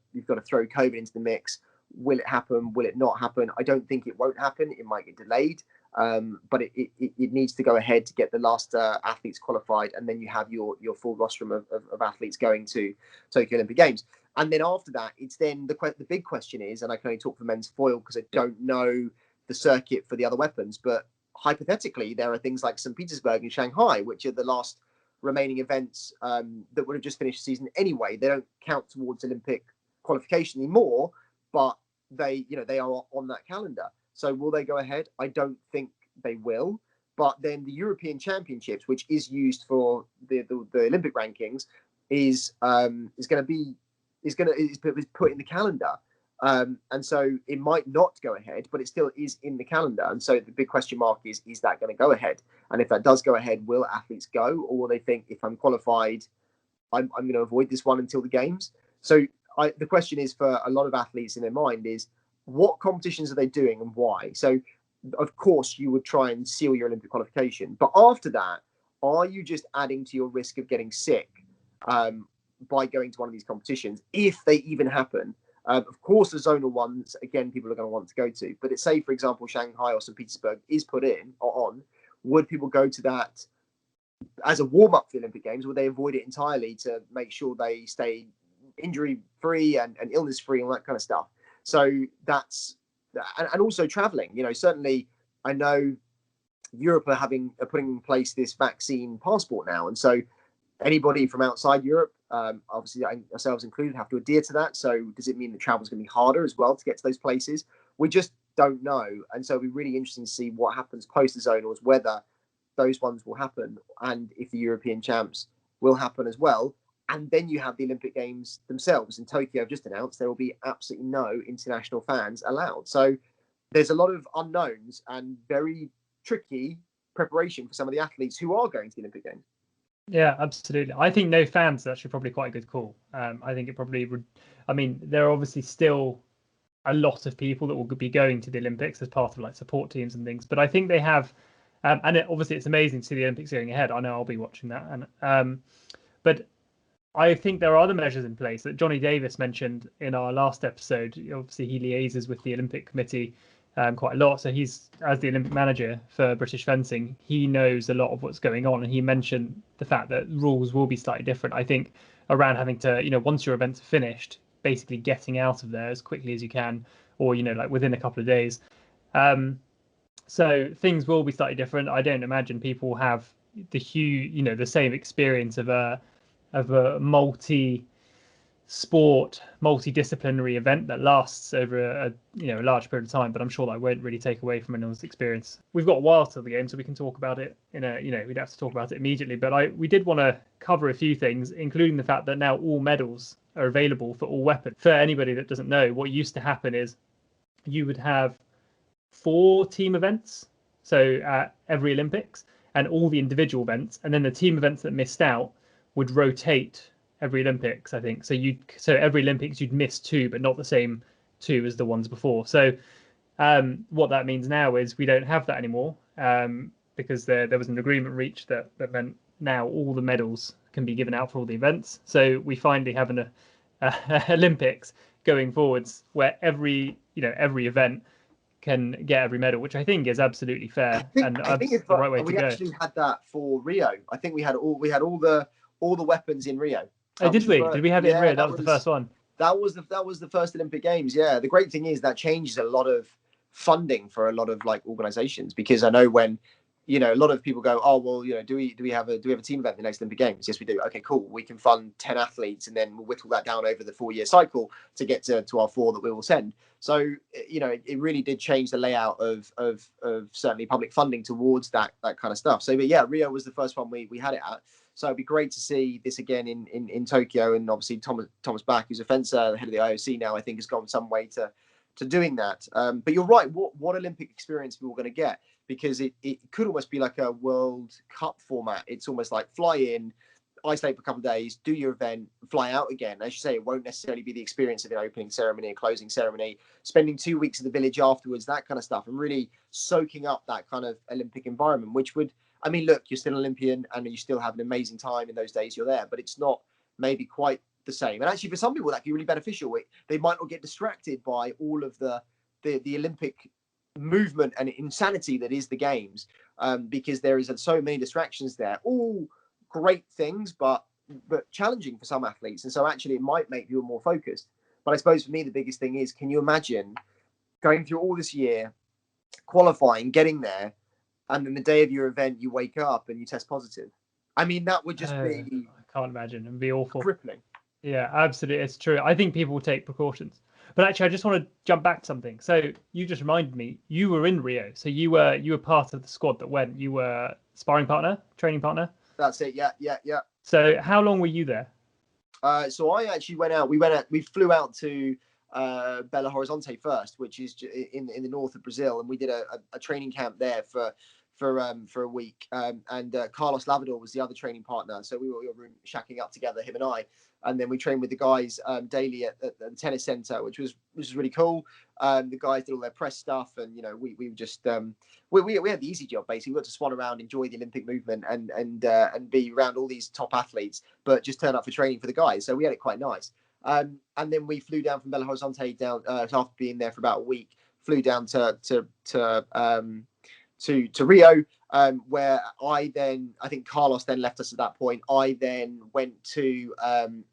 throw COVID into the mix. Will it happen? Will it not happen? I don't think it won't happen. It might get delayed, but it needs to go ahead to get the last athletes qualified, and then you have your full rostrum of athletes going to Tokyo Olympic Games. And then after that, it's then the big question is, and I can only talk for men's foil because I don't know the circuit for the other weapons, but hypothetically, there are things like St. Petersburg and Shanghai, which are the last remaining events that would have just finished the season anyway. They don't count towards Olympic qualification anymore, but they are on that calendar. So will they go ahead? I don't think they will. But then the European Championships, which is used for the Olympic rankings, is put in the calendar. And so it might not go ahead, but it still is in the calendar. And so the big question mark is that going to go ahead? And if that does go ahead, will athletes go? Or will they think, if I'm qualified, I'm going to avoid this one until the games? So the question is, for a lot of athletes in their mind, is what competitions are they doing and why? So of course you would try and seal your Olympic qualification. But after that, are you just adding to your risk of getting sick by going to one of these competitions, if they even happen? Of course, the zonal ones, again, people are going to want to go to. But say, for example, Shanghai or St. Petersburg is put in or on. Would people go to that as a warm-up for the Olympic Games? Would they avoid it entirely to make sure they stay injury-free and illness-free and all that kind of stuff? So that's... And also travelling. Certainly, I know Europe are putting in place this vaccine passport now. And so anybody from outside Europe, obviously ourselves included, have to adhere to that. So does it mean the travel is going to be harder as well to get to those places? We just don't know. And so it'll be really interesting to see what happens post the zonals, whether those ones will happen, and if the European champs will happen as well. And then you have the Olympic Games themselves. In Tokyo, I've just announced there will be absolutely no international fans allowed. So there's a lot of unknowns and very tricky preparation for some of the athletes who are going to the Olympic Games. Yeah, absolutely. I think no fans is actually probably quite a good call. I think it probably would. I mean, there are obviously still a lot of people that will be going to the Olympics as part of like support teams and things, but I think they have And obviously it's amazing to see the Olympics going ahead. I know I'll be watching that. And but I think there are other measures in place that Johnny Davis mentioned in our last episode. Obviously, he liaises with the Olympic Committee quite a lot. So he's, as the Olympic manager for British fencing, he knows a lot of what's going on. And he mentioned the fact that rules will be slightly different. I think around having to, once your events are finished, basically getting out of there as quickly as you can, or, like within a couple of days. So things will be slightly different. I don't imagine people have the the same experience of a multi-sport, multidisciplinary event that lasts over a large period of time. But I'm sure that won't really take away from anyone's experience. We've got a while till the game, so we can talk about it we don't have to talk about it immediately. But we did want to cover a few things, including the fact that now all medals are available for all weapons. For anybody that doesn't know, what used to happen is you would have 4 team events, so at every Olympics, and all the individual events, and then the team events that missed out would rotate every Olympics, I think. So every Olympics you'd miss 2, but not the same 2 as the ones before. So what that means now is we don't have that anymore, because there was an agreement reached that meant now all the medals can be given out for all the events. So we finally have an Olympics going forwards where every event can get every medal, which I think is absolutely fair. I think it's the right way to go. We actually had that for Rio. I think we had all the weapons in Rio. Did we? Did we have it in Rio? That was the first one. That was the first Olympic Games. Yeah. The great thing is that changes a lot of funding for a lot of organizations, because I know when a lot of people go, oh well, do we have a team event in the next Olympic Games? Yes, we do. Okay, cool. We can fund 10 athletes, and then we'll whittle that down over the 4-year cycle to get to our 4 that we will send. So it really did change the layout of certainly public funding towards that kind of stuff. So but yeah, Rio was the first one we had it at. So it'd be great to see this again in Tokyo. And obviously Thomas Bach, who's a fencer, the head of the IOC now, I think has gone some way to doing that. But you're right. What Olympic experience we were going to get? Because it could almost be like a World Cup format. It's almost like fly in, isolate for a couple of days, do your event, fly out again. As you say, it won't necessarily be the experience of an opening ceremony, a closing ceremony, spending 2 weeks in the village afterwards, that kind of stuff, and really soaking up that kind of Olympic environment, which would, I mean, look, you're still an Olympian and you still have an amazing time in those days you're there, but it's not maybe quite the same. And actually for some people that can be really beneficial. They might not get distracted by all of the Olympic movement and insanity that is the games, because there is so many distractions there, all great things, but challenging for some athletes. And so actually it might make you more focused. But I suppose for me the biggest thing is, can you imagine going through all this year, qualifying, getting there, and then the day of your event you wake up and you test positive? I mean, that would just be, I can't imagine, and be awful, crippling. Yeah, absolutely, it's true. I think people will take precautions. But actually, I just want to jump back to something. So you just reminded me, you were in Rio. So you were part of the squad that went. You were sparring partner, training partner. That's it. Yeah. So how long were you there? So I actually went out. We flew out to Belo Horizonte first, which is in the north of Brazil, and we did a training camp there for a week. And Carlos Lavador was the other training partner. So we were shacking up together, him and I. And then we trained with the guys daily at the tennis center, which was really cool. The guys did all their press stuff, and we just we had the easy job basically. We got to swan around, enjoy the Olympic movement, and be around all these top athletes, but just turn up for training for the guys. So we had it quite nice. And then we flew down from Belo Horizonte down after being there for about a week. Flew down to Rio, where I think Carlos then left us at that point. I then went to an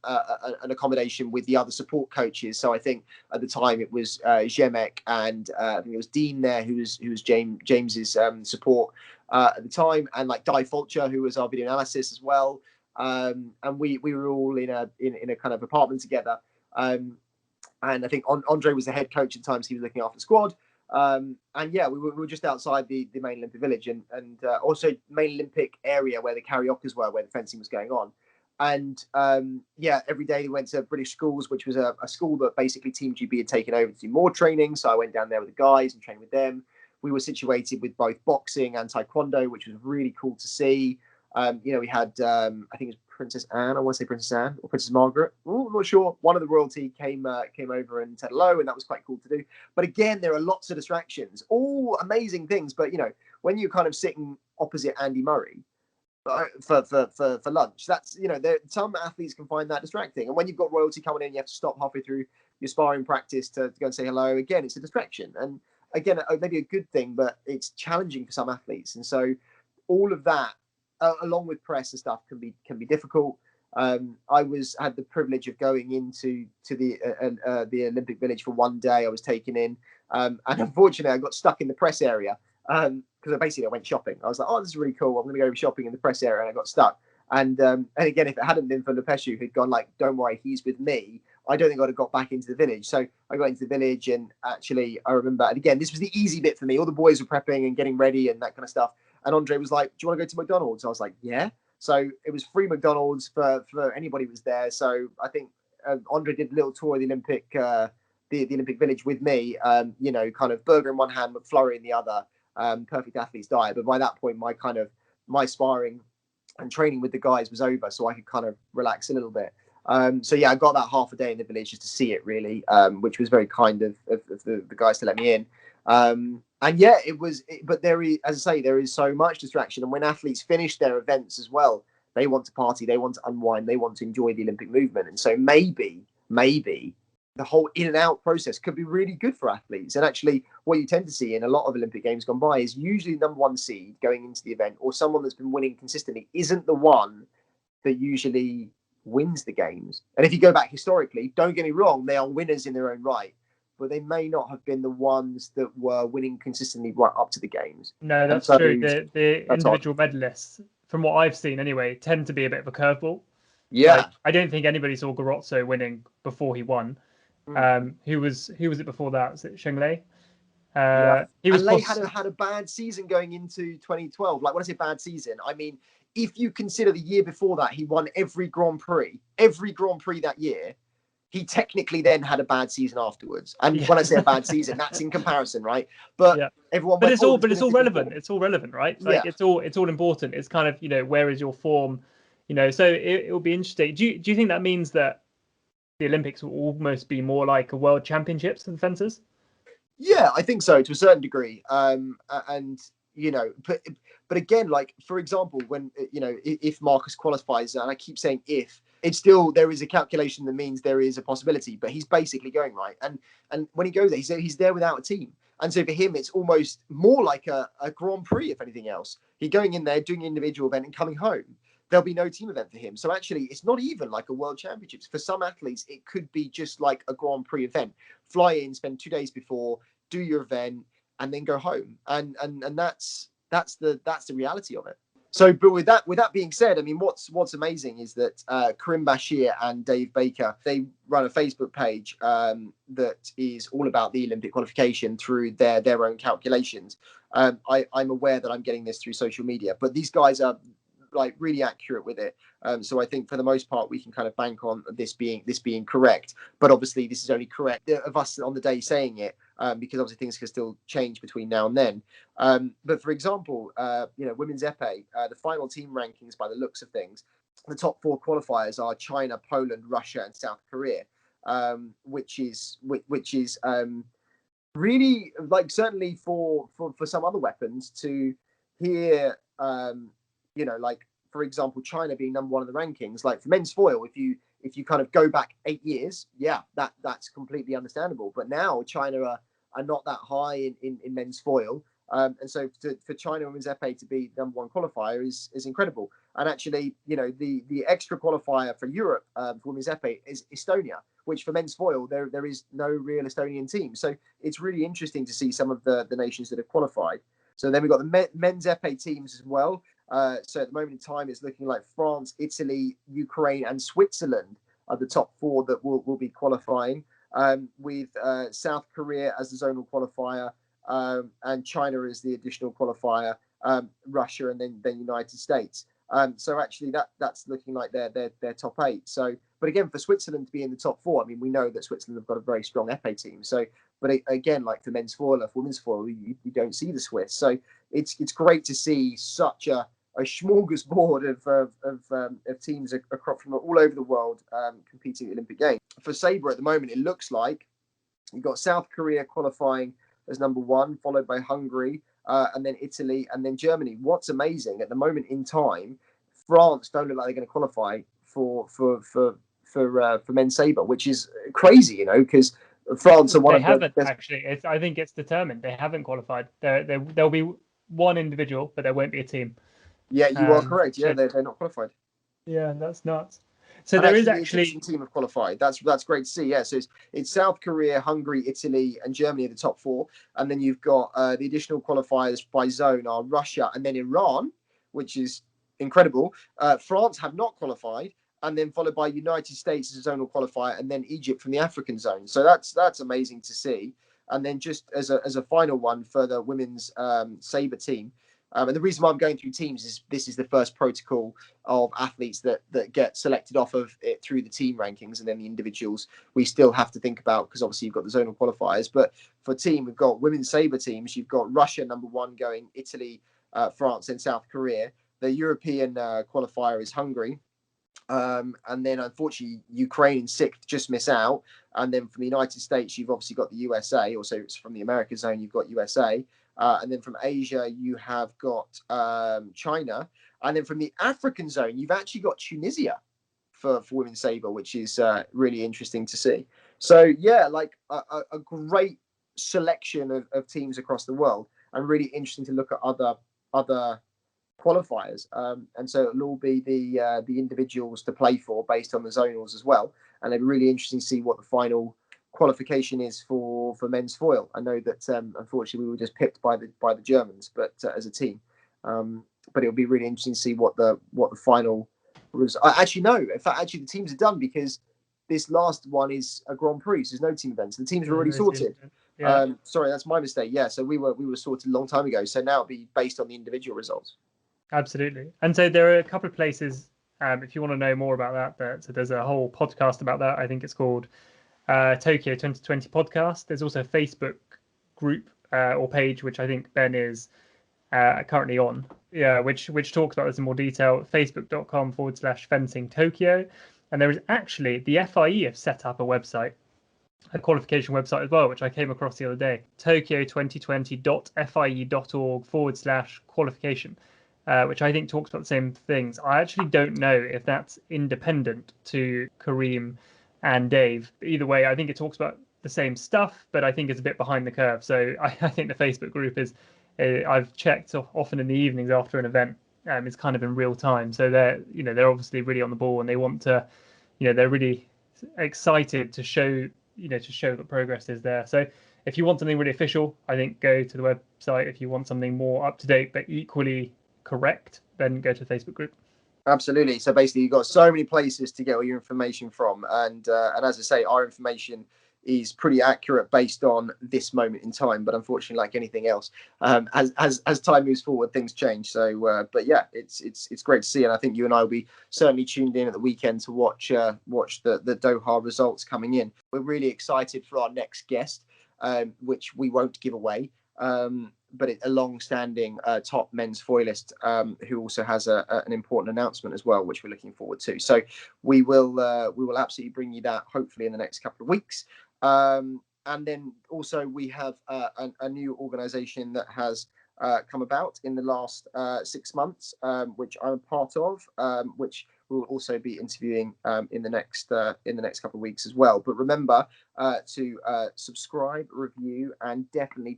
accommodation with the other support coaches. So I think at the time it was Jemek and I think it was Dean there, who was James's support at the time, and like Di Fulcher, who was our video analysis as well. And we were all in a kind of apartment together. And I think Andre was the head coach at times. He was looking after the squad. And yeah, we were just outside the main Olympic village and also main Olympic area where the karaokas were, where the fencing was going on. And yeah, every day we went to British schools, which was a school that basically Team GB had taken over to do more training. So I went down there with the guys and trained with them. We were situated with both boxing and taekwondo, which was really cool to see. We had, I think it was Princess Anne. I want to say Princess Anne or Princess Margaret. Ooh, I'm not sure. One of the royalty came over and said hello, and that was quite cool to do. But again, there are lots of distractions, all amazing things. But when you're kind of sitting opposite Andy Murray for lunch, that's, you know, some athletes can find that distracting. And when you've got royalty coming in, you have to stop halfway through your sparring practice to go and say hello. Again, it's a distraction, and again, maybe a good thing, but it's challenging for some athletes. And so all of that, along with press and stuff, can be difficult. I had the privilege of going into the Olympic Village for one day. I was taken in, and unfortunately, I got stuck in the press area because I went shopping. I was like, "Oh, this is really cool. I'm going to go shopping in the press area," and I got stuck. And again, if it hadn't been for Lepeshu, who'd gone like, "Don't worry, he's with me," I don't think I'd have got back into the village. So I got into the village, and actually, I remember, and again, this was the easy bit for me. All the boys were prepping and getting ready and that kind of stuff. And Andre was like, "Do you want to go to McDonald's?" I was like, "Yeah." So it was free McDonald's for anybody who was there. So I think Andre did a little tour of the Olympic Village with me. You know, kind of burger in one hand, McFlurry in the other. Perfect athlete's diet. But by that point, my sparring and training with the guys was over, so I could kind of relax a little bit. So yeah, I got that half a day in the village just to see it, really, which was very kind of the guys to let me in. And yeah, but there is, as I say, there is so much distraction. And when athletes finish their events as well, they want to party, they want to unwind, they want to enjoy the Olympic movement. And so maybe the whole in and out process could be really good for athletes. And actually, what you tend to see in a lot of Olympic Games gone by is usually the number one seed going into the event, or someone that's been winning consistently, isn't the one that usually wins the games. And if you go back historically, don't get me wrong, they are winners in their own right, but they may not have been the ones that were winning consistently right up to the games. No, that's true. The individual medalists, from what I've seen anyway, tend to be a bit of a curveball. Yeah. Like, I don't think anybody saw Garozzo winning before he won. Who was it before that? Was it Shenglei? Lei had a bad season going into 2012. Like, when I say bad season, I mean, if you consider the year before that, he won every Grand Prix that year. He technically then had a bad season afterwards. And when I say a bad season, that's in comparison, right? But everyone. But it's all relevant. It's all relevant, right? Like, it's all important. It's kind of, you know, where is your form? You know, so it will be interesting. Do you think that means that the Olympics will almost be more like a World Championships for the fencers? Yeah, I think so, to a certain degree. And you know, but again, like, for example, when, you know, if Marcus qualifies, and I keep saying if, it's still, there is a calculation that means there is a possibility, but he's basically going right. And when he goes there, he's there without a team. And so for him, it's almost more like a Grand Prix, if anything else. He's going in there, doing an individual event and coming home. There'll be no team event for him. So actually, it's not even like a World Championships. For some athletes, it could be just like a Grand Prix event. Fly in, spend 2 days before, do your event, and then go home. And that's the reality of it. So, but with that being said, I mean, what's amazing is that Karim Bashir and Dave Baker, they run a Facebook page that is all about the Olympic qualification through their own calculations. I'm aware that I'm getting this through social media, but these guys are like really accurate with it. So I think for the most part we can kind of bank on this being correct. But obviously this is only correct of us on the day saying it, because obviously things can still change between now and then. But for example, you know, women's epee, the final team rankings, by the looks of things, the top 4 qualifiers are China, Poland, Russia, and South Korea, which is really, like, certainly for some other weapons to hear. You know, like, for example, China being number 1 in the rankings, like for men's foil, if you kind of go back 8 years, that's completely understandable. But now China are not that high in men's foil. And so for China women's epee to be number 1 qualifier is incredible. And actually, you know, the extra qualifier for Europe for women's epee is Estonia, which for men's foil, there is no real Estonian team. So it's really interesting to see some of the nations that have qualified. So then we've got the men's epee teams as well. So at the moment in time, it's looking like France, Italy, Ukraine, and Switzerland are the top 4 that will be qualifying, with South Korea as the zonal qualifier, and China as the additional qualifier, Russia, and then United States. So actually, that's looking like their top 8. So, but again, for Switzerland to be in the top 4, I mean, we know that Switzerland have got a very strong epee team. So, but again, like for men's foil or for women's foil, you don't see the Swiss. So it's great to see such a smorgasbord of teams from all over the world competing at the Olympic Games. For Sabre at the moment, it looks like you've got South Korea qualifying as number 1, followed by Hungary, and then Italy, and then Germany. What's amazing at the moment in time, France don't look like they're going to qualify for men's sabre, which is crazy, because France are one They of haven't the actually. I think it's determined. They haven't qualified. There'll be one individual, but there won't be a team. Yeah, you are correct. Yeah, So, they're not qualified. yeah, that's nuts. So And there is the actually Egyptian team have qualified. That's great to see. Yeah, so it's South Korea, Hungary, Italy, and Germany are the top four, and then you've got the additional qualifiers by zone are Russia and then Iran, which is incredible. France have not qualified, and then followed by United States as a zonal qualifier, and then Egypt from the African zone. So that's amazing to see. And then just as a final one for the women's sabre team. And the reason why I'm going through teams is this is the first protocol of athletes that get selected off of it through the team rankings, and then the individuals we still have to think about, because obviously you've got the zonal qualifiers. But for team, we've got women's sabre teams. You've got Russia number one going, Italy, France, and South Korea. The European qualifier is Hungary. And then unfortunately Ukraine in sixth just miss out. And then from the United States, you've obviously got the USA. Also, it's from the America zone, you've got USA. And then from Asia, you have got China. And then from the African zone, you've actually got Tunisia for women's sabre, which is really interesting to see. So, yeah, like a great selection of teams across the world, and really interesting to look at other qualifiers. And so it'll all be the individuals to play for based on the zonals as well. And it'll be really interesting to see what the final qualification is for men's foil. I know that unfortunately we were just pipped by the Germans, but as a team. But it'll be really interesting to see what the final was. Actually, no. In fact, actually the teams are done, because this last one is a Grand Prix. So there's no team events. The teams are already sorted. Yeah. Sorry, that's my mistake. Yeah, so we were sorted a long time ago. So now it'll be based on the individual results. Absolutely. And so there are a couple of places, if you want to know more about that, so there's a whole podcast about that. I think it's called Tokyo 2020 podcast. There's also a Facebook group or page, which I think Ben is currently on, which talks about this in more detail. Facebook.com/fencing Tokyo. And there is actually the FIE have set up a website, a qualification website as well, which I came across the other day, tokyo2020.fie.org/qualification. Which I think talks about the same things. I actually don't know if that's independent to Kareem and Dave. Either way, I think it talks about the same stuff, but I think it's a bit behind the curve. So I think the Facebook group is, I've checked often in the evenings after an event. It's kind of in real time. So they're obviously really on the ball, and they want to, they're really excited to show that progress is there. So if you want something really official, I think go to the website. If you want something more up to date but equally correct, then go to the Facebook group. Absolutely. So basically, you've got so many places to get all your information from, and as I say, our information is pretty accurate based on this moment in time. But unfortunately, like anything else, as time moves forward, things change. So, but yeah, it's great to see, and I think you and I will be certainly tuned in at the weekend to watch the Doha results coming in. We're really excited for our next guest, which we won't give away. But a long-standing top men's foilist who also has an important announcement as well, which we're looking forward to. So we will absolutely bring you that hopefully in the next couple of weeks. And then also we have a new organisation that has come about in the last 6 months, which I'm a part of, which we'll also be interviewing in the next couple of weeks as well. But remember to subscribe, review, and definitely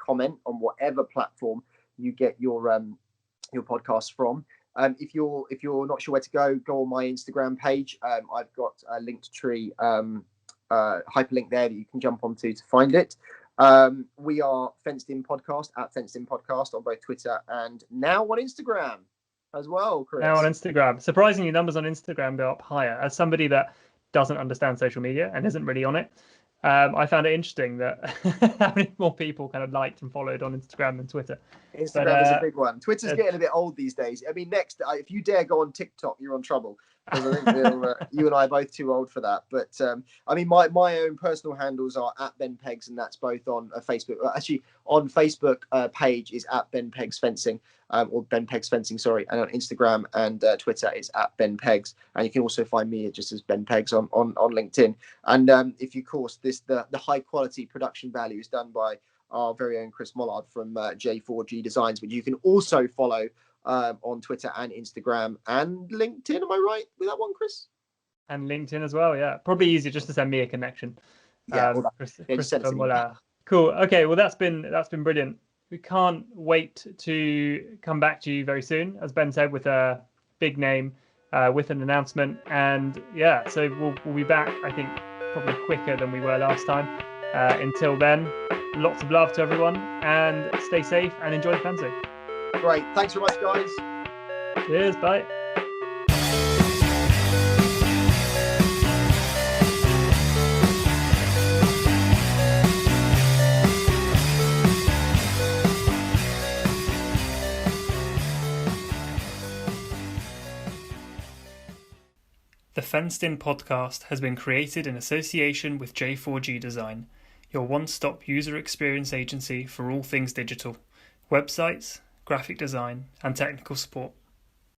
comment on whatever platform you get your podcast from. If you're not sure where to go on my Instagram page. I've got a Linktree hyperlink there that you can jump onto to find it. We are Fenced In Podcast at Fenced In Podcast on both Twitter and now on Instagram as well, Chris. Now on Instagram. Surprisingly, numbers on Instagram go up higher. As somebody that doesn't understand social media and isn't really on it, I found it interesting that how many more people kind of liked and followed on Instagram than Twitter. Instagram is a big one. Twitter's getting a bit old these days. I mean, next, if you dare go on TikTok, you're on trouble. Because I think you and I are both too old for that. But I mean, my own personal handles are at Ben Pegs, and that's both on Facebook. Actually, on Facebook page is at Ben Pegs Fencing, or Ben Pegs Fencing, sorry. And on Instagram and Twitter is at Ben Pegs. And you can also find me just as Ben Pegs on LinkedIn. And if you, of course, the high quality production value is done by our very own Chris Mollard from J4G Designs, which you can also follow on Twitter and Instagram and LinkedIn. Am I right with that one, Chris? And LinkedIn as well, yeah. Probably easier just to send me a connection. Yeah, Christopher Mollard. Cool. Okay, well that's been brilliant. We can't wait to come back to you very soon, as Ben said, with a big name, with an announcement. And yeah, so we'll be back, I think, probably quicker than we were last time. Until then, lots of love to everyone, and stay safe and enjoy the fencing. Great. Thanks very much, guys. Cheers. Bye. The Fenced In podcast has been created in association with J4G Design, your one-stop user experience agency for all things digital, websites, graphic design, and technical support.